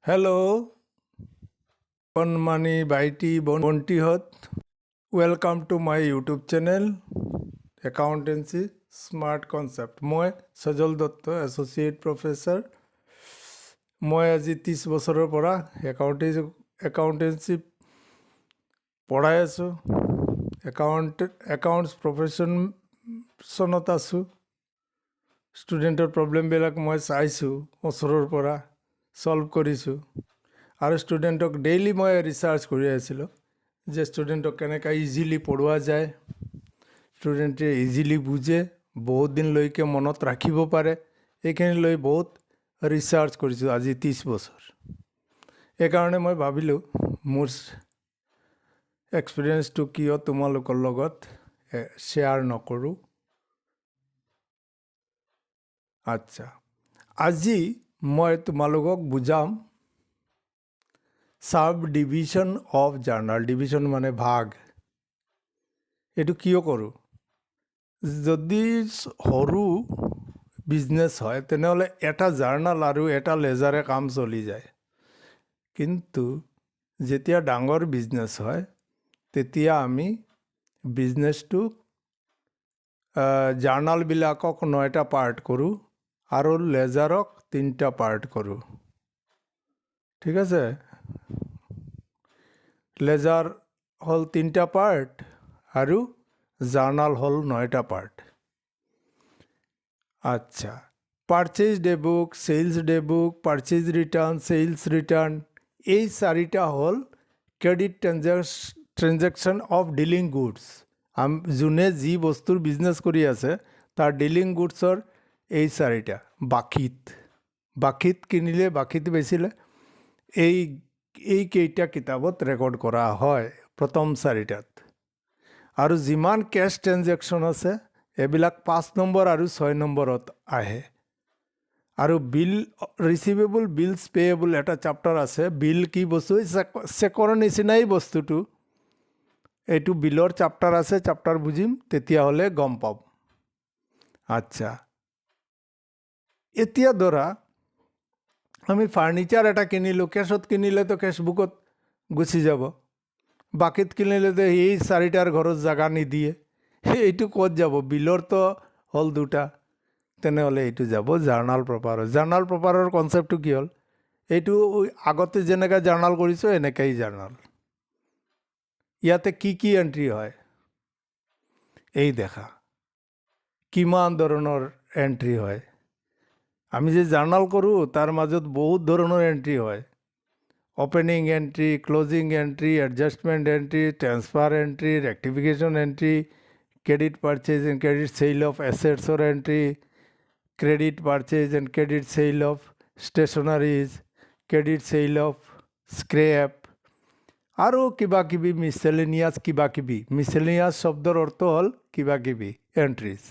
Hello, Panmani Baiti Bontihot. Welcome to my YouTube channel, Accountancy Smart Concept. মই সজল Dutta associate professor. মই আজি 30 বছৰৰ পৰা একাউণ্টেঞ্চি পঢ়াই আছোঁ। একাউণ্টছ প্ৰফেশ্যনত আছোঁ। ষ্টুডেণ্টৰ প্ৰব্লেমবিলাক মই চাইছোঁ, ওচৰৰ পৰা সলভ কৰিছোঁ। আৰু ষ্টুডেণ্টক ডেইলি মই ৰিচাৰ্চ কৰি আছিলোঁ যে ষ্টুডেণ্টক কেনেকৈ ইজিলি পঢ়োৱা যায়, ষ্টুডেণ্টে ইজিলি বুজে, বহুত দিনলৈকে মনত ৰাখিব পাৰে। এইখিনি লৈ বহুত ৰিচাৰ্চ কৰিছোঁ আজি 30 বছৰ। এইকাৰণে মই ভাবিলোঁ মোৰ এক্সপিৰিয়েঞ্চটো কিয় তোমালোকৰ লগত শ্বেয়াৰ নকৰোঁ। আচ্ছা, আজি মই তোমালোকক বুজাম sub division of journal. Division মানে ভাগ। এইটো কিয় কৰোঁ? যদি সৰু বিজনেছ হয় তেনেহ'লে এটা জাৰ্নাল আৰু এটা লেজাৰে কাম চলি যায়। কিন্তু যেতিয়া ডাঙৰ বিজনেছ হয় তেতিয়া আমি বিজনেছটো জাৰ্নালবিলাকক 9টা পাৰ্ট কৰোঁ আৰু লেজাৰক 3টা পাৰ্ট কৰোঁ। ঠিক আছে? লেজাৰ হ'ল 3টা পাৰ্ট আৰু জাৰ্নাল হ'ল 9টা পাৰ্ট। আচ্ছা, purchase day book, sales day book, purchase return, sales return, এই 4টা হ'ল credit transaction of dealing goods. যোনে যি বস্তুৰ বিজনেছ কৰি আছে তাৰ ডিলিং গুডছৰ এই 4টা। বাকীত কিনিলে, বাকীত বেচিলে, এইকেইটা কিতাপত ৰেকৰ্ড কৰা হয় প্ৰথম 4টাত। আৰু যিমান কেছ ট্ৰেনজেকশ্যন আছে এইবিলাক 5 নম্বৰ আৰু 6 নম্বৰত আহে। আৰু বিল ৰিচিভেবল, বিলছ পেয়েবল এটা চেপ্টাৰ আছে। বিল কি বস্তু? চেকৰ নিচিনাই বস্তুটো। এইটো বিলৰ চেপ্টাৰ আছে, চেপ্টাৰ বুজিম তেতিয়াহ'লে গম পাম। আচ্ছা, এতিয়া ধৰা আমি ফাৰ্নিচাৰ এটা কিনিলোঁ, কেছত কিনিলেতো কেছবুকত গুচি যাব। বাকীত কিনিলেতো এই 4টাৰ ঘৰত জাগা নিদিয়ে। এইটো ক'ত যাব? বিলৰতো হ'ল 2টা, তেনেহ'লে এইটো যাব জাৰ্নাল পেপাৰত। জাৰ্নাল পেপাৰৰ কনচেপ্টটো কি হ'ল? এইটো আগতে যেনেকৈ জাৰ্নাল কৰিছোঁ এনেকৈ জাৰ্নাল। ইয়াতে কি এণ্ট্ৰি হয় এই দেখা, কিমান ধৰণৰ এণ্ট্ৰি হয়। আমি যে জাৰ্নাল কৰোঁ তাৰ মাজত বহুত ধৰণৰ এণ্ট্ৰি হয়। Opening entry, closing entry, adjustment entry, transfer entry, rectification entry, credit purchase and credit sale of এছেটছৰ entry, credit purchase and credit sale of stationeries, credit sale of scrap, আৰু কিবাকিবি মিছেলেনিয়াছ কিবাকিবি। মিছেলেনিয়াছ শব্দৰ অৰ্থ হ'ল কিবাকিবি এণ্ট্ৰিজ।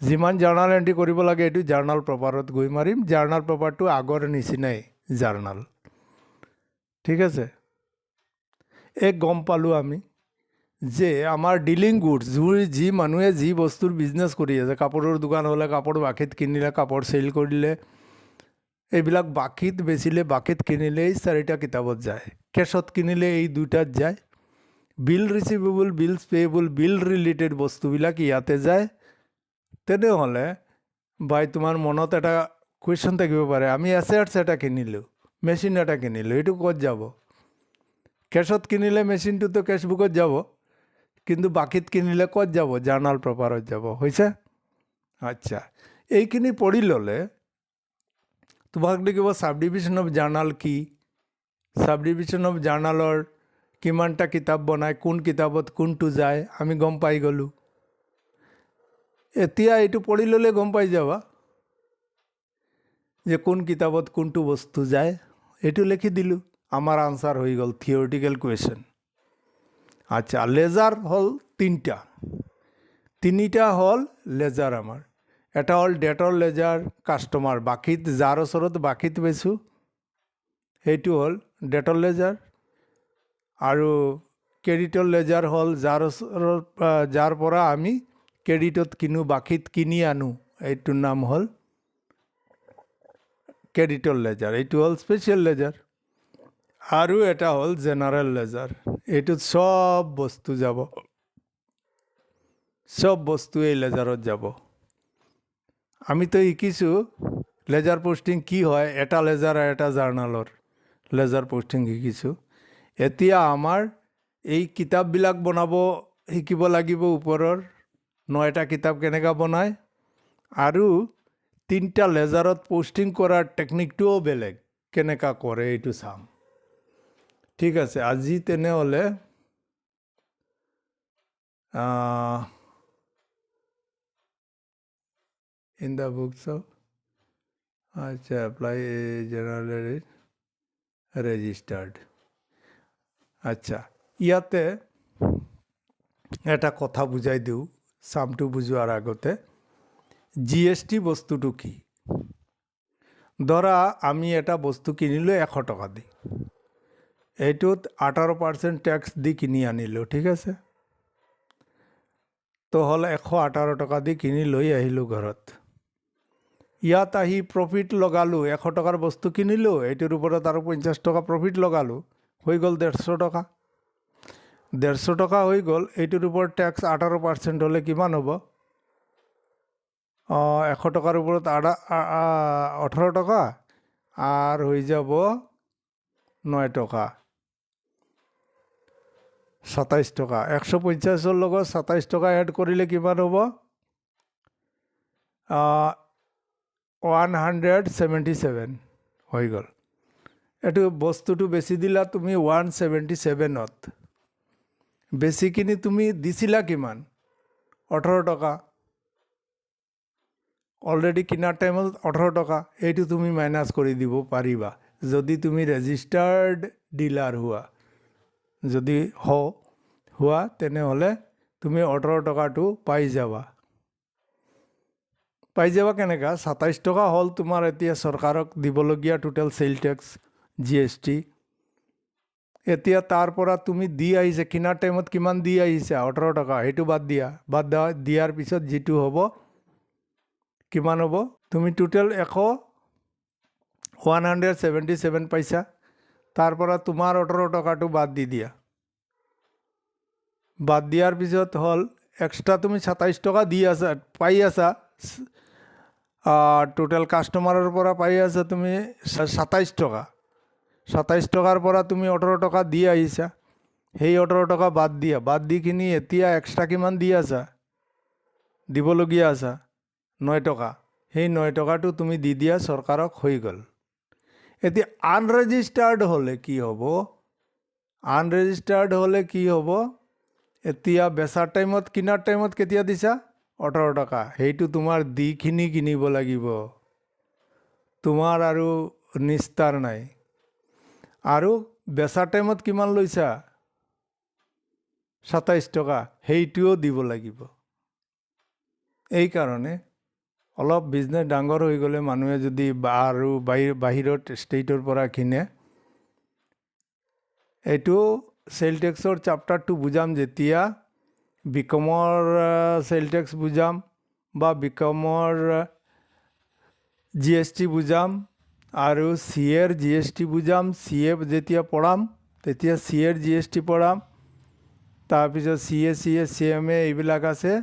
যিমান জাৰ্নাল এণ্ট্ৰি কৰিব লাগে এইটো জাৰ্নাল পেপাৰত গৈ মাৰিম। জাৰ্নাল পেপাৰটো আগৰ নিচিনাই জাৰ্নাল। ঠিক আছে? গম পালোঁ আমি যে আমাৰ ডিলিং গুডছ, যি মানুহে যি বস্তুৰ বিজনেছ কৰি আছে, কাপোৰৰ দোকান হ'লে কাপোৰ বাকীত কিনিলে, কাপোৰ চেল কৰিলে, এইবিলাক বাকীত বেচিলে, বাকীত কিনিলে এই 4টা কিতাপত যায়। কেছত কিনিলে এই 2টাত যায়। বিল ৰিচিভেবল, বিলছ পেয়েবল, বিল ৰিলেটেড বস্তুবিলাক ইয়াতে যায়। তেনেহ'লে তোমাৰ মনত এটা কুৱেশ্যন থাকিব পাৰে, আমি এছেটছ এটা কিনিলোঁ, মেচিন এটা কিনিলোঁ, এইটো ক'ত যাব? কেছত কিনিলে মেচিনটোতো কেছবুকত যাব, কিন্তু বাকীত কিনিলে ক'ত যাব? জাৰ্নাল পেপাৰত যাব। হৈছে? আচ্ছা, এইখিনি পঢ়ি ল'লে তোমাক দেখিব সাব ডিভিজন অফ জাৰ্নাল কি, সাব ডিভিজন অফ জাৰ্নালৰ কিমানটা কিতাপ বনায়, কোন কিতাপত কোনটো যায়, আমি গম পাই গ'লোঁ। এতিয়া এইটো পঢ়ি ল'লে গম পাই যাবা যে কোন কিতাপত কোনটো বস্তু যায়। এইটো লিখি দিলোঁ, আমাৰ আনচাৰ হৈ গ'ল, থিয়ৰিটিকেল কুৱেশ্যন। আচ্ছা, লেজাৰ হ'ল 3টা হ'ল লেজাৰ আমাৰ। এটা হ'ল ডেটৰ লেজাৰ, কাষ্টমাৰ, বাকীত যাৰ ওচৰত বাকীত বেচোঁ সেইটো হ'ল ডেটৰ লেজাৰ। আৰু ক্ৰেডিটৰ লেজাৰ হ'ল যাৰ পৰা আমি ক্ৰেডিটত কিনো, বাকীত কিনি আনো, এইটোৰ নাম হ'ল ক্ৰেডিটৰ লেজাৰ, এইটো হ'ল স্পেচিয়েল লেজাৰ। আৰু এটা হ'ল জেনাৰেল লেজাৰ, এইটোত চব বস্তু যাব, চব বস্তু এই লেজাৰত যাব। আমিতো শিকিছোঁ লেজাৰ পোষ্টিং কি হয়, এটা লেজাৰ আৰু এটা জাৰ্নালৰ লেজাৰ পোষ্টিং শিকিছোঁ। এতিয়া আমাৰ এই কিতাপবিলাক বনাব শিকিব লাগিব, ওপৰৰ 9টা কিতাপ কেনেকৈ বনায়, আৰু 3টা লেজাৰত পোষ্টিং কৰাৰ টেকনিকটোও বেলেগ, কেনেকুৱা কৰে এইটো চাম। ঠিক আছে, আজি তেনেহ'লে ইন দ্য বুকছ অফ আচ্ছা এপ্লাই জেনাৰেল ৰেজিষ্টাৰ্ড। আচ্ছা, ইয়াতে এটা কথা বুজাই দিওঁ চামটো বুজোৱাৰ আগতে। GST বস্তুটো কি? ধৰা আমি এটা বস্তু কিনিলোঁ 100 টকা দি, এইটোত 18% টেক্স দি কিনি আনিলোঁ, ঠিক আছে। তো হ'ল 118 টকা দি কিনি লৈ আহিলোঁ ঘৰত। ইয়াত আহি প্ৰফিট লগালোঁ, 100 টকাৰ বস্তু কিনিলোঁ, এইটোৰ ওপৰত আৰু 50 টকা প্ৰফিট লগালোঁ, হৈ গ'ল 150 টকা। 150 টকা হৈ গ'ল, এইটোৰ ওপৰত টেক্স 18% হ'লে কিমান হ'ব? 100 টকাৰ ওপৰত 18 টকা আৰ হৈ যাব 9 টকা, 27 টকা। 150-ৰ লগত 27 টকা এড কৰিলে কিমান হ'ব? 177 হৈ গ'ল। এইটো বস্তুটো বেছি দিলা তুমি 177ত, বেছিখিনি তুমি দিছিলা কিমান? 18 টকা। অলৰেডি কিনাৰ টাইমত 18 টকা, এইটো তুমি মাইনাছ কৰি দিব পাৰিবা যদি তুমি ৰেজিষ্টাৰ্ড ডিলাৰ হোৱা। যদি হোৱা তেনেহ'লে তুমি 18 টকাটো পাই যাবা। কেনেকুৱা? 27 টকা হ'ল তোমাৰ এতিয়া চৰকাৰক দিবলগীয়া টোটেল চেল টেক্স GST। এতিয়া তাৰ পৰা তুমি দি আহিছে, কিনাৰ টাইমত কিমান দি আহিছে? 18 টকা, সেইটো বাদ দিয়া। দিয়াৰ পিছত যিটো হ'ব কিমান হ'ব? তুমি টোটেল 177 পাইছা, তাৰ পৰা তোমাৰ 18 টকাটো বাদ দি দিয়া। বাদ দিয়াৰ পিছত হ'ল এক্সট্ৰা তুমি 27 টকা দি আছা, পাই আছা, টোটেল কাষ্টমাৰৰ পৰা পাই আছা তুমি 27 টকা। 27 টকাৰ পৰা তুমি 18 টকা দি আহিছা, সেই 18 টকা বাদ দিয়া। বাদ দি কিনি এতিয়া এক্সট্ৰা কিমান দি আছা? দিবলগীয়া আছা 9 টকা। সেই 9 টকাটো তুমি দি দিয়া চৰকাৰক, হৈ গ'ল। এতিয়া আনৰেজিষ্টাৰ্ড হ'লে কি হ'ব? আনৰেজিষ্টাৰ্ড হ'লে কি হ'ব? এতিয়া বেচাৰ টাইমত, কিনাৰ টাইমত কেতিয়া দিছা? 18 টকা। সেইটো তোমাৰ দিখিনি কিনিব লাগিব, তোমাৰ আৰু নিস্তাৰ নাই। আৰু বেচাৰ টাইমত কিমান লৈছা? 27 টকা, সেইটোও দিব লাগিব। এইকাৰণে অলপ বিজনেছ ডাঙৰ হৈ গ'লে মানুহে যদি আৰু বাহিৰত ষ্টেটৰ পৰা কিনে, এইটো চেল টেক্সৰ চেপ্টাৰটো বুজাম যেতিয়া, বিকমৰ চেল টেক্স বুজাম বা বিকমৰ GST বুজাম আৰু CAৰ GST বুজাম। CA যেতিয়া পঢ়াম তেতিয়া CAৰ GST পঢ়াম, তাৰপিছত CA, CMA এইবিলাক আছে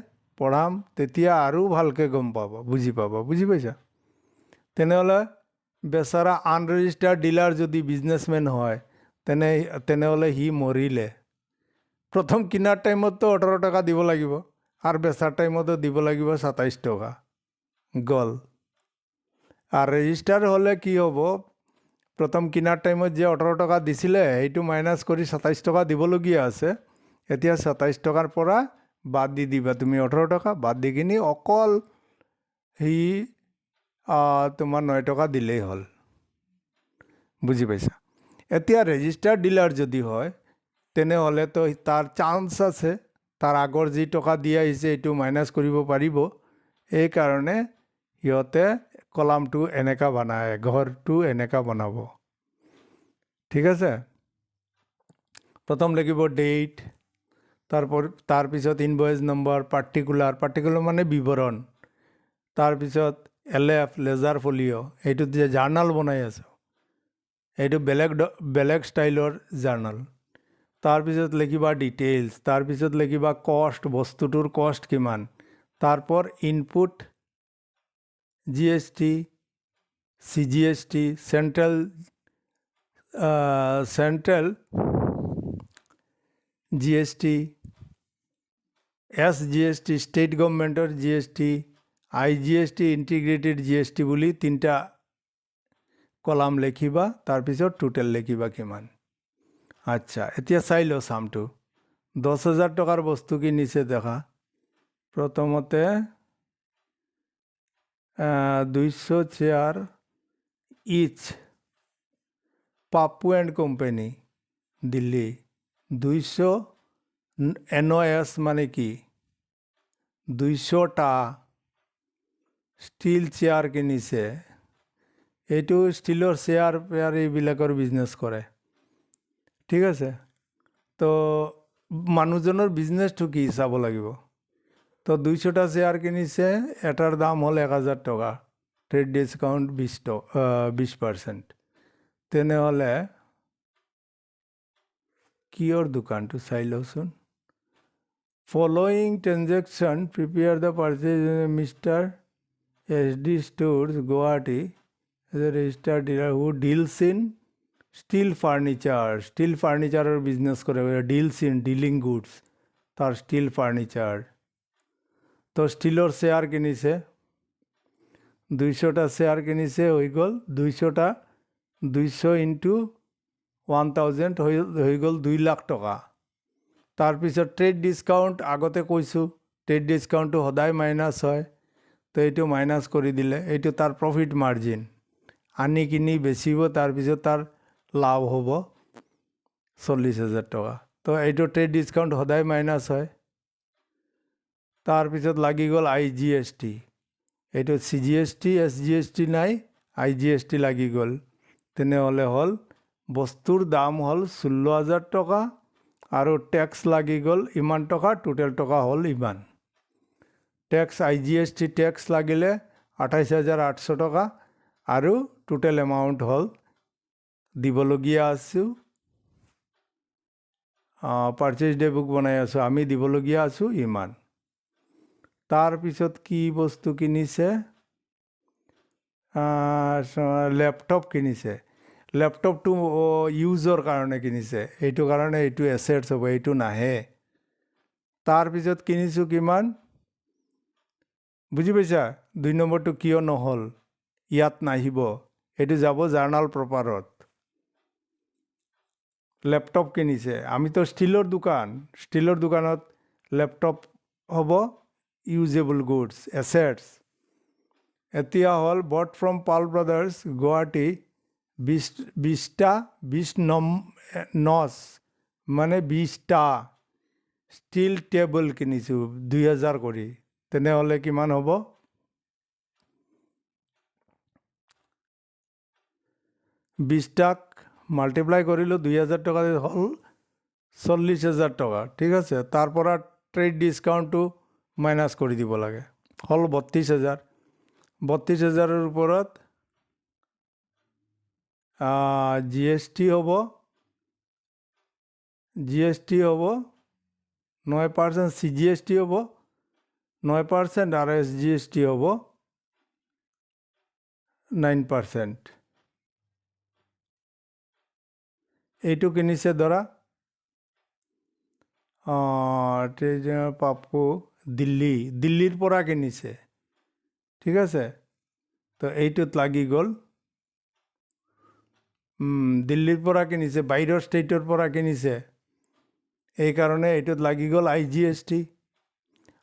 পঢ়াম, তেতিয়া আৰু ভালকৈ গম পাব, বুজি পাব। বুজি পাইছা? তেনেহ'লে বেচাৰা আনৰেজিষ্টাৰ্ড ডিলাৰ যদি বিজনেছমেন হয়, তেনেহ'লে সি মৰিলে। প্ৰথম কিনাৰ টাইমততো 18 টকা দিব লাগিব, আৰু বেচাৰ টাইমতো দিব লাগিব 27 টকা, গ'ল। আৰু ৰেজিষ্টাৰ হ'লে কি হ'ব? প্ৰথম কিনাৰ টাইমত যে 18 টকা দিছিলে, সেইটো মাইনাছ কৰি 27 টকা দিবলগীয়া আছে। এতিয়া 27 টকাৰ পৰা বাদ দি দিবা তুমি 18 টকা, বাদ দি কিনি অকল সি তোমাৰ 9 টকা দিলেই হ'ল। বুজি পাইছা? এতিয়া ৰেজিষ্টাৰ্ড ডিলাৰ যদি হয়, তেনেহ'লেতো তাৰ চান্স আছে, তাৰ আগৰ যি টকা দি আহিছে এইটো মাইনাছ কৰিব পাৰিব। এইকাৰণে সিহঁতে কলামটো এনেকুৱা বনায়, ঘৰটো এনেকুৱা বনাব। ঠিক আছে? প্ৰথম লাগিব ডেট, তাৰপিছত ইনভয়েচ নম্বৰ, পাৰ্টিকুলাৰ মানে বিৱৰণ, তাৰপিছত LF লেজাৰ ফলিঅ' এইটোত যে জাৰ্নাল বনাই আছোঁ, এইটো বেলেগ ষ্টাইলৰ জাৰ্নাল। তাৰপিছত লিখিবা ডিটেইলছ, তাৰপিছত লিখিবা কষ্ট, বস্তুটোৰ কষ্ট কিমান, তারপর input GST, CGST, central GST, SGST state গভর্নমেন্টের জিএসটি, আইজিএসটি ইন্টিগ্রেটেড জিএসটি বুলি তিনটা কলাম লিখিবা, তাৰপিছত টোটেল লিখিবা কিমান। আচ্ছা, এতিয়া চাই লওঁ চামটো। 10,000 টকাৰ বস্তু কিনিছে দেখা। প্ৰথমতে 200 chair each, Pappu and company, Delhi. 200 NOS মানে কি, 200টা ষ্টিল চেয়াৰ কিনিছে। এইটো ষ্টিলৰ চেয়াৰ পেয়াৰ এইবিলাকৰ বিজনেছ কৰে, ঠিক আছে। তো মানুহজনৰ বিজনেছটো কি চাব লাগিব। তো 200টা চেয়াৰ কিনিছে, এটাৰ দাম হ'ল 1,000 টকা, ট্ৰেড ডিছকাউণ্ট 20%। তেনেহ'লে কিয়ৰ দোকানটো চাই লওঁচোন। Following transaction prepare the purchase mister SD Stores Guwahati registered dealer who deals in steel furniture. Steel ফাৰ্নিচাৰৰ বিজনেছ কৰে, ডিলছ ইন ডিলিং গুডছ, তাৰ ষ্টিল ফাৰ্নিচাৰ। তো ষ্টিলৰ চেয়াৰ কিনিছে, 200টা চেয়াৰ কিনিছে, হৈ গ'ল 200টা, 200 ইনটু 1000 হৈ গ'ল 2 লাখ টকা। তাৰপিছত ট্ৰেড ডিছকাউণ্ট আগতে কৈছোঁ, ট্ৰেড ডিছকাউণ্টটো সদায় মাইনাছ হয়। তো এইটো মাইনাছ কৰি দিলে, এইটো তাৰ প্ৰফিট মাৰ্জিন। আনি কিনি বেচিব, তাৰপিছত তাৰ লাভ হ'ব 40,000 টকা। তো এইটো ট্ৰেড ডিছকাউণ্ট সদায় মাইনাছ হয়। তাৰপিছত লাগি গ'ল IGST, এইটো CGST SGST নাই, IGST লাগি গ'ল। তেনেহ'লে হ'ল বস্তুৰ দাম হ'ল 16,000 টকা আৰু টেক্স লাগি গ'ল ইমান টকা, টোটেল টকা হ'ল ইমান। টেক্স IGST টেক্স লাগিলে 28,800 টকা আৰু টোটেল এমাউণ্ট হ'ল দিবলগীয়া আছোঁ, পাৰ্চেজ ডে বুক বনাই আছোঁ, আমি দিবলগীয়া আছোঁ ইমান। তাৰপিছত কি বস্তু কিনিছে, লেপটপ কিনিছে। লেপটপটো ইউজৰ কাৰণে কিনিছে, এইটো কাৰণে এইটো এছেটছ হ'ব, এইটো নাহে। তাৰপিছত কিনিছোঁ কিমান, বুজি পাইছা? 2 নম্বৰটো কিয় নহ'ল, ইয়াত নাহিব, এইটো যাব জাৰ্নাল প্ৰপাৰত। লেপটপ কিনিছে, আমিতো ষ্টিলৰ দোকান, ষ্টিলৰ দোকানত লেপটপ হ'ব ইউজেবল গুডছ, এছেটছ। এতিয়া হ'ল বট ফ্ৰম পাল ব্ৰাদাৰ্ছ গুৱাহাটী 20 নচ মানে 20টা ষ্টিল টেবল কিনিছোঁ 2,000 কৰি। তেনেহ'লে কিমান হ'ব, 20টাক মাল্টিপ্লাই কৰিলোঁ 2,000 টকা হ'ল 40,000 টকা, ঠিক আছে। তাৰ পৰা ট্ৰেড ডিছকাউণ্টটো মাইনাছ কৰি দিব লাগে, হ'ল 32,000। 32,000ৰ ওপৰত GST হ'ব 9%, CGST হ'ব 9% আৰু SGST হ'ব 9%। এইটো কিনিছে ধৰা পাপ্পু দিল্লীৰ পৰা কিনিছে, ঠিক আছে। তো এইটোত লাগি গ'ল, দিল্লীৰ পৰা কিনিছে, বাহিৰৰ ষ্টেটৰ পৰা কিনিছে, এইকাৰণে এইটোত লাগি গ'ল IGST।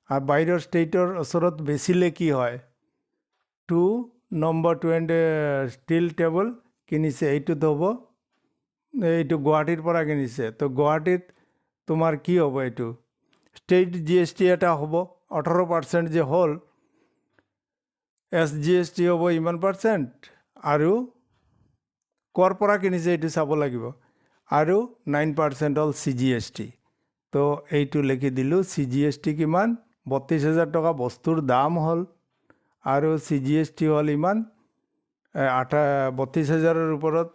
আৰু বাহিৰৰ ষ্টেটৰ ওচৰত বেচিলে কি হয়, 2 নম্বৰ 20 ষ্টিল টেবল কিনিছে, এইটোত হ'ব, এইটো গুৱাহাটীৰ পৰা কিনিছে। তো গুৱাহাটীত তোমাৰ কি হ'ব, এইটো ষ্টেট GST এটা হ'ব 18% যে হ'ল, SGST হ'ব ইমান %, আৰু ক'ৰ পৰা কিনিছে এইটো চাব লাগিব, আৰু 9% হ'ল CGST। তো এইটো লিখি দিলোঁ, CGST কিমান, 32,000 টকা বস্তুৰ দাম হ'ল, আৰু CGST হ'ল ইমান 32,000 ওপৰত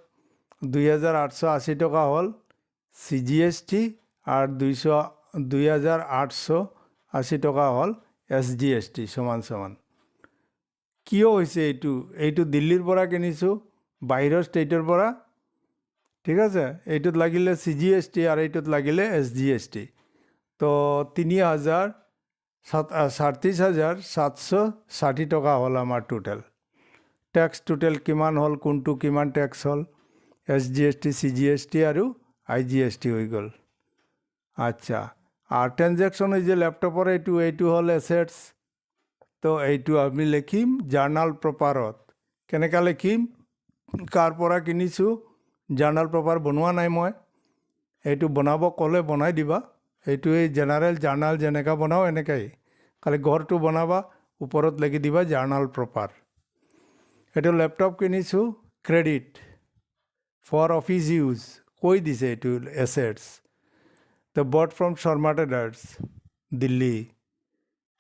2,880 টকা হ'ল CGST আৰু 2,880 টকা হ'ল SGST সমান সমান। কিয় হৈছে এইটো দিল্লীৰ পৰা কিনিছোঁ, বাহিৰৰ ষ্টেটৰ পৰা, ঠিক আছে। এইটোত লাগিলে CGST আৰু এইটোত লাগিলে SGST। তো 37,760 টকা হ'ল আমাৰ টোটেল টেক্স। টোটেল কিমান হ'ল, কোনটো কিমান টেক্স হ'ল, SGST, CGST আৰু IGST হৈ গ'ল। আচ্ছা, আর ট্রানজ্যাকশন এই যে ল্যাপটপর এইটো হল এসেটস। তো এইটো আমি লিখিম জার্নাল প্রপারত। কেনেকা লিখিম, কার পৰা কিনিছোঁ, জাৰ্নাল প্ৰপাৰ বনোৱা নাই মই, এইটো বনাব ক'লে বনাই দিবা। এইটো এই জেনারেল জার্নাল যেনেকা বনাও এনেকাই, খালি ঘৰটো বনাবা, ওপৰত লিখি দিবা জার্নাল প্রপার। এইটো ল্যাপটপ কিনিছোঁ, ক্রেডিট ফর অফিস ইউজ কৈ দিছে এইটো এসেটস। তো bought from Sharma traders Delhi,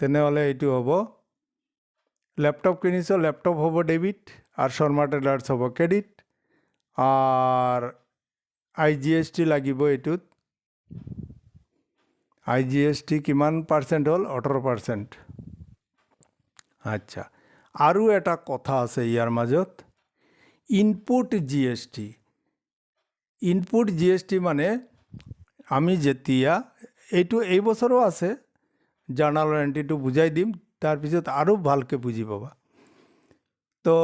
তেনেহ'লে এইটো হ'ব ল্যাপটপ কিনিছোঁ, ল্যাপটপ হ'ব ডেবিট আর শর্মা ট্রেডার্স হ'ব ক্রেডিট। আর IGST লাগিব এইটোত। IGST কিমান পাৰ্চেণ্ট হ'ল, 18%। আচ্ছা, আৰু এটা কথা আছে ইয়াৰ মাজত, ইনপুট GST। ইনপুট GST মানে আমি যেতিয়া এই বছৰো আছে, জাৰ্নালৰ এণ্ট্ৰিটো বুজাই দিম, তাৰপিছত আৰু ভালকৈ বুজি পাবা। তো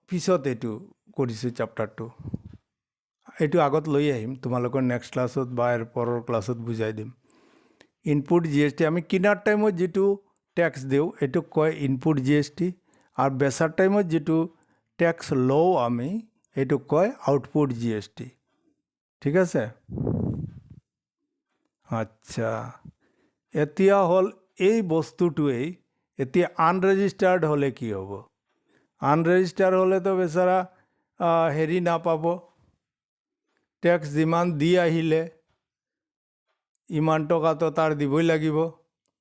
পিছত এইটো কৰিছোঁ চেপ্টাৰটো, এইটো আগত লৈ আহিম তোমালোকৰ নেক্সট ক্লাছত বা এৰ পৰৰ ক্লাছত বুজাই দিম। ইনপুট GST আমি কিনাৰ টাইমত যিটো টেক্স দিওঁ এইটোক কয় ইনপুট GST, আৰু বেচাৰ টাইমত যিটো টেক্স লওঁ আমি এইটোক কয় আউটপুট GST। ঠিক আছে। আচ্ছা, এতিয়া হ'ল এই বস্তুটোৱেই এতিয়া আনৰেজিষ্টাৰ্ড হ'লে কি হ'ব। আনৰেজিষ্টাৰ্ড হ'লেতো বেচাৰা হেৰি নাপাব, টেক্স যিমান দি আহিলে ইমান টকাটো তাৰ দিবই লাগিব,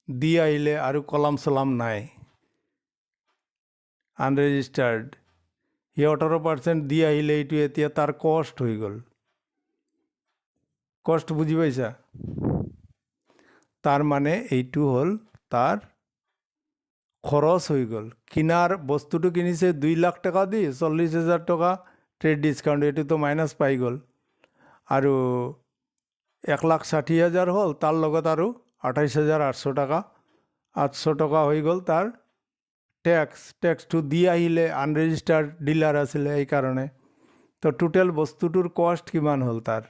দি আহিলে আৰু কলাম চলাম নাই। আনৰেজিষ্টাৰ্ড সি 18% দি আহিলে, এইটো এতিয়া তাৰ কষ্ট হৈ গ'ল। কষ্ট বুজি পাইছা? তাৰ মানে এইটো হ'ল তাৰ খৰচ হৈ গ'ল। কিনাৰ বস্তুটো কিনিছে 2 লাখ টকা দি, 40,000 টকা ট্ৰেড ডিছকাউণ্ট, এইটোতো মাইনাছ পাই গ'ল। আৰু 1,60,000 হ'ল, তাৰ লগত আৰু 28,800 টকা, 800 টকা হৈ গ'ল তাৰ টেক্সটো দি আহিলে, আনৰেজিষ্টাৰ্ড ডিলাৰ আছিলে এইকাৰণে। তো টোটেল বস্তুটোৰ কষ্ট কিমান হ'ল তাৰ?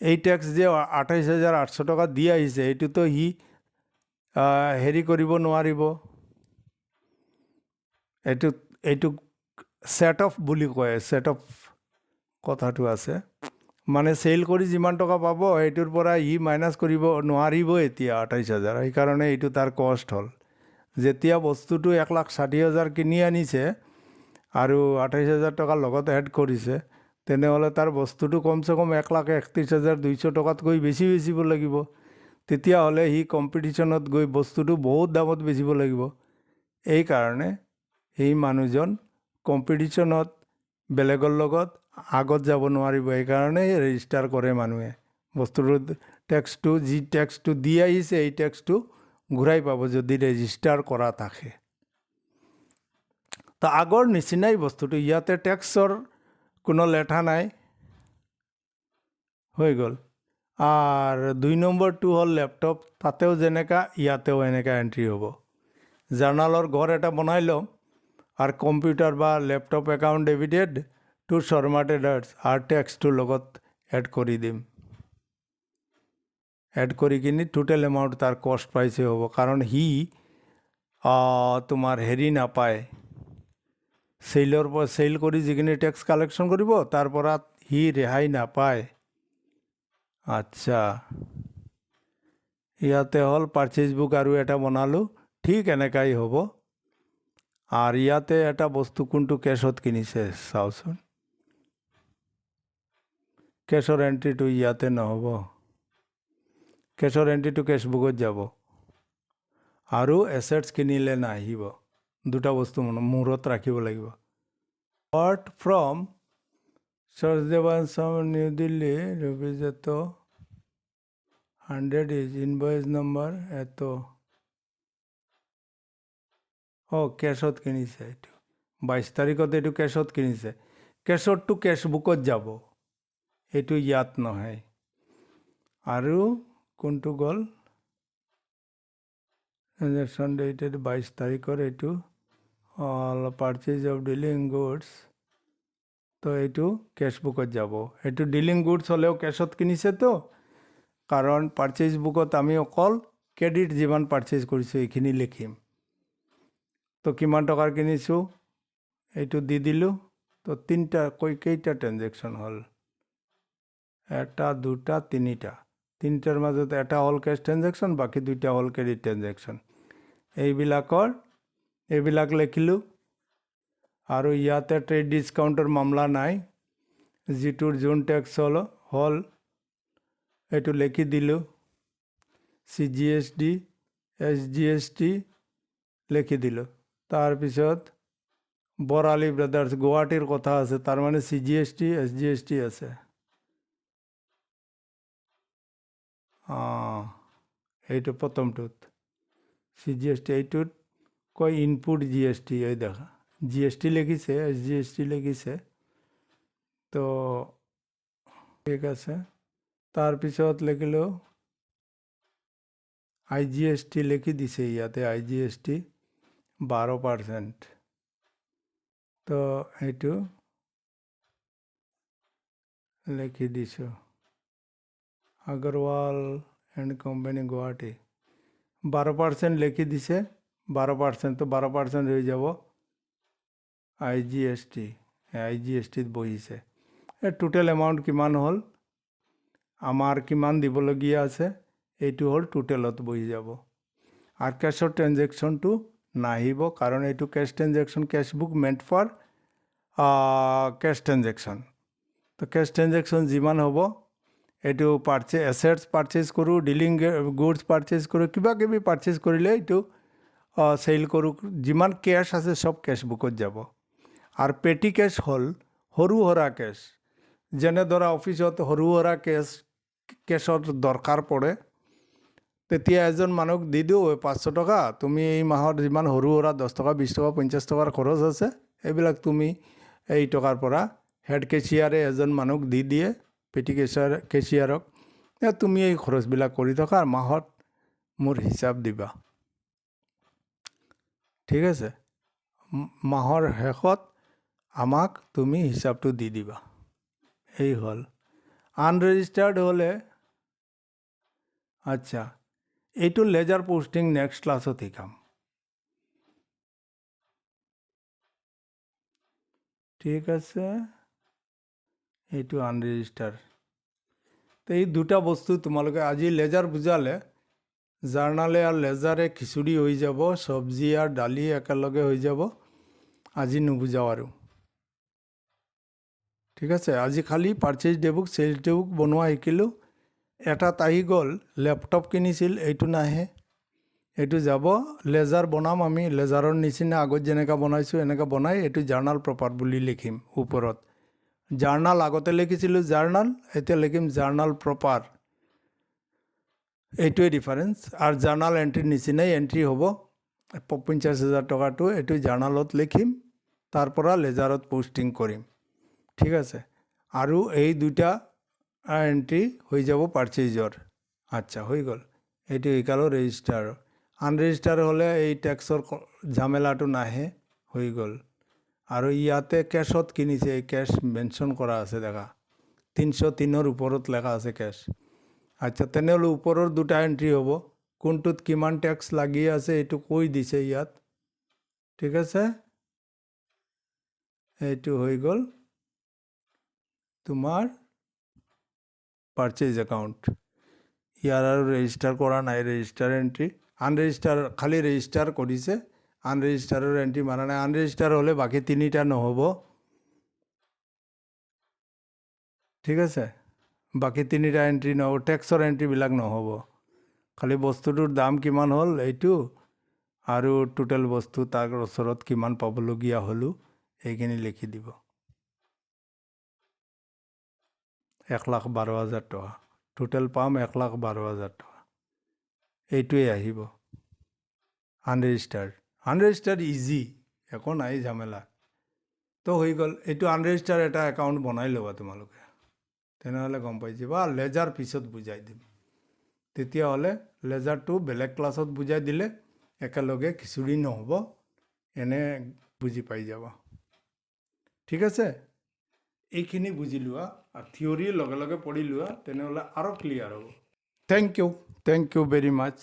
এই টেক্স যে 28,800 টকা দি আহিছে, এইটোতো সি হেৰি কৰিব নোৱাৰিব। এইটো ছেট অফ বুলি কয়, ছেট অফ কথাটো আছে, মানে চেল কৰি যিমান টকা পাব সেইটোৰ পৰা ই মাইনাছ কৰিব নোৱাৰিব এতিয়া 28,000, সেইকাৰণে এইটো তাৰ কষ্ট হ'ল। যেতিয়া বস্তুটো 1,60,000 কিনি আনিছে আৰু 28,000 টকাৰ লগত এড কৰিছে, তেনেহ'লে তাৰ বস্তুটো কমচে কম 1,31,200 টকাতকৈ বেছি বেচিব লাগিব। তেতিয়াহ'লে সি কম্পিটিশ্যনত গৈ বস্তুটো বহুত দামত বেচিব লাগিব। এইকাৰণে এই মানুহজন কম্পিটিশ্যনত বেলেগৰ লগত আগত যাব নোৱাৰিব, এইকাৰণে ৰেজিষ্টাৰ কৰে মানুহে। বস্তুটো যি টেক্সটো দি আহিছে এই টেক্সটো ঘূৰাই পাব যদি ৰেজিষ্টাৰ কৰা থাকে। তো আগৰ নিচিনাই বস্তুটো, ইয়াতে টেক্সৰ কোনো লেঠা নাই, হৈ গ'ল। আৰ 2 নম্বৰটো হ'ল ল্যাপটপ, তাতেও যেনেকা ইয়াতেও এনেকা এন্ট্রি হ'ব। জার্নালর ঘর এটা বনাই লম, আর কম্পিউটার বা laptop account debited to Sharma traders আর টেক্সটোৰ লগত এড কৰি দিম। এড কৰি কিনি টোটেল এমাউণ্ট তাৰ কষ্ট পাইছে হ'ব, কাৰণ সি তোমাৰ হেৰি নাপায়, চেল কৰি যিখিনি টেক্স কালেকশ্যন কৰিব তাৰ পৰা সি ৰেহাই নাপায়। আচ্ছা, ইয়াতে হ'ল পাৰ্চেজ বুক আৰু এটা বনালোঁ, ঠিক এনেকাই হ'ব। আৰ ইয়াতে এটা বস্তু কোনটো কেছত কিনিছে চাওচোন, কেছৰ এণ্ট্ৰিটো ইয়াতে নহ'ব, কেছৰ এণ্ট্ৰিটো কেছবুকত যাব আৰু এছেটছ কিনিলে নাহিব। দুটা বস্তু মূৰত ৰাখিব লাগিব। Bought from Sardevan Sam New Delhi rupees eto 100 is invoice number eto কেশত কিনিছে এইটো 22 তাৰিখত এইটো কেশত কিনিছে কেশতটো কেশ বুকত যাব এইটো ইয়াত নহয় আৰু কোনটো গল transaction dated 22 তাৰিখৰ এইটো all purchase of dealing goods তো এইটো কেশ বুকত যাব এইটো ডিলিং গুডছ হলেও কেশত কিনিছে তো কাৰণ পাৰচেজ বুকত আমি অকল ক্ৰেডিট যিমান পাৰচেজ কৰিছো এইখিনি লিখিম তো কিমান টকাৰ কিনিছো এইটো দি দিলো তো তিনটা কেইটা ট্ৰানজেকচন হল এটা দুটা তিনিটাৰ মাজত এটা হল কেশ ট্ৰানজেকচন বাকি দুটা হল ক্ৰেডিট ট্ৰানজেকচন এইবিলাক লিখিলো আৰু ইয়াতে ট্ৰেড ডিসকাউন্টৰ মামলা নাই জিটুৰ জোন ট্যাক্স হল এইটো লিখি দিলো CGST SGST লিখি দিলো তাৰ পিছত বৰালি ব্ৰাদাৰ্স গুৱাহাটীৰ কথা আছে তাৰ মানে CGST SGST আছে এইটো প্ৰথমটোত CGST এইটোত কয় ইনপুট GST এই দেখা GST লিখিছে SGST লিখিছে তো ঠিক আছে তাৰ পিছত লিখিলো IGST লিখি দিছে ইয়াতে IGST 12% তো এইটো লিখি দিছো আগৰৱাল এণ্ড কোম্পানী গুৱাহাটী 12% লিখি দিছে 12% তো 12% হৈ যাব IGST ত বহিছে টোটাল এমাউন্ট কিমান হল আমাৰ কিমান দিবলগীয়া আছে এইটো হল টোটালত বহি যাব আৰ ক্যাশৰ ট্ৰানজেকশনটো নাহিব কাৰণ এইটো cash transaction cash book meant for cash transaction তো ক্যাশ ট্ৰানজেকশন যিমান হ'ব এইটো এসেটস পাৰচেজ কৰো ডিলিং গুডস পাৰচেজ কৰো কিবা কিবি পাৰচেজ কৰিলে এইটো সেল কৰো যিমান ক্যাশ আছে সব ক্যাশ বুকত যাব আৰ পেটি ক্যাশ হল সৰু হৰা ক্যাশ যেনে ধৰা অফিসত সৰু হৰা ক্যাশৰ দৰকাৰ পৰে তেতিয়া এজন মানুহক দি দিও 500 টকা তুমি এই মাহত যিমান সৰু হৰা 10 টকা 20 টকা 50 টকাৰ খৰচ আছে এইবিলাক তুমি এই টকাৰ পৰা হেড কেচিয়াৰে এজন মানুহক দি দিয়ে পেটি কেচিয়াৰক তুমি এই খৰচবিলাক কৰি থকা আৰ মাহত মোৰ হিসাব দিবা ঠিক আছে মাহৰ শেষত আমাক তুমি হিসাবটো দি দিবা এই হল আনৰেজিস্টাৰ্ড হলে আচ্ছা এইটো লেজাৰ পোস্টিং নেক্সট ক্লাছত শিকাম ঠিক আছে এইটো আনৰেজিস্টাৰ তো এই দুটা বস্তু তোমালোকে আজি লেজাৰ বুজালে জাৰ্নালে আৰ লেজাৰে খিচুড়ি হৈ যাব সবজি আৰ ডালি একেলগে হৈ যাব আজি নুবুজাও আৰু ঠিক আছে আজি খালি পাৰচেজ ডেবুক সেলস ডেবুক বনোৱা শিকিলো এটা আহি গ'ল ল্যাপটপ কিনিছিল এইটো নাহে এইটো যাব লেজাৰ বনাম আমি লেজাৰৰ নিচিনা আগত যেনেকা বনাইছো এনেকা বনাই এইটো জাৰ্নাল প্ৰপাৰ বুলি লিখিম ওপৰত জাৰ্নাল আগতে লিখিছিলো জাৰ্নাল এতিয়া লিখিম জাৰ্নাল প্ৰপাৰ এইটোৱে ডিফাৰেন্স আৰ জাৰ্নাল এন্ট্ৰি নিচিনাই এন্ট্ৰি হ'ব 50,000 টকাটো এইটো জাৰ্নালত লিখিম তাৰপৰা লেজাৰত পোস্টিং কৰিম ঠিক আছে আৰু এই দুটা এন্ট্ৰি হৈ যাব পাৰচেজৰ আচ্ছা হৈ গল এইটো ইকালো ৰেজিস্টাৰ আনৰেজিস্টাৰ হলে এই ট্যাক্সৰ ঝামেলাটো নাহে হৈ গল আৰু ইয়াতে ক্যাশত কিনিছে এই ক্যাশ মেনশন কৰা আছে দেখা 303 ওপৰত লেখা আছে ক্যাশ আচ্ছা তেনেহলে ওপৰৰ দুটা এন্ট্রি হ'ব কোনটোত কিমান ট্যাক্স লাগি আছে এইটো কৈ দিছে ইয়াত ঠিক আছে এইটো হৈ গল তোমাৰ পারচেজ অ্যাকাউন্ট ইয়ার আর রেজিস্টার করা নাই রেজিস্টার এন্ট্রি আনরেজিস্টার খালি রেজিস্টার করিছে আনরেজিস্টারের এন্ট্রি মারা নাই আনরেজিস্টার হলে বাকি তিনিটা নহব ঠিক আছে বাকি তিনিটা এন্ট্রি নহব ট্যাক্সৰ এন্ট্ৰিবিলাক নহব খালি বস্তুটোৰ দাম কিমান হল এইটো আৰু টোটেল বস্তু তাৰ ওচৰত কিমান পাবলগীয়া হ'লোঁ সেইখিনি লিখি দিব। 1,12,000 টকা টোটেল পাম, 1,12,000 টকা। এইটোৱে আহিব আনৰেজিষ্টাৰ্ড। আনৰেজিষ্টাৰ্ড ইজি, একো নাই ঝামেলা। তো হৈ গ'ল। এইটো আনৰেজিষ্টাৰ্ড এটা একাউণ্ট বনাই ল'বা তোমালোকে, তেনেহ'লে গম পাই যাবা। লেজাৰ পিছত বুজাই দিম। তেতিয়াহ'লে লেজাৰটো বেলেগ ক্লাছত বুজাই দিলে একেলগে খিচুৰি নহ'ব, এনে বুজি পাই যাবা। ঠিক আছে, এইখিনি বুজি লোৱা আৰু থিয়ৰী লগে লগে পঢ়ি লোৱা, তেনেহ'লে আৰু ক্লিয়াৰ হ'ব। Thank you very much.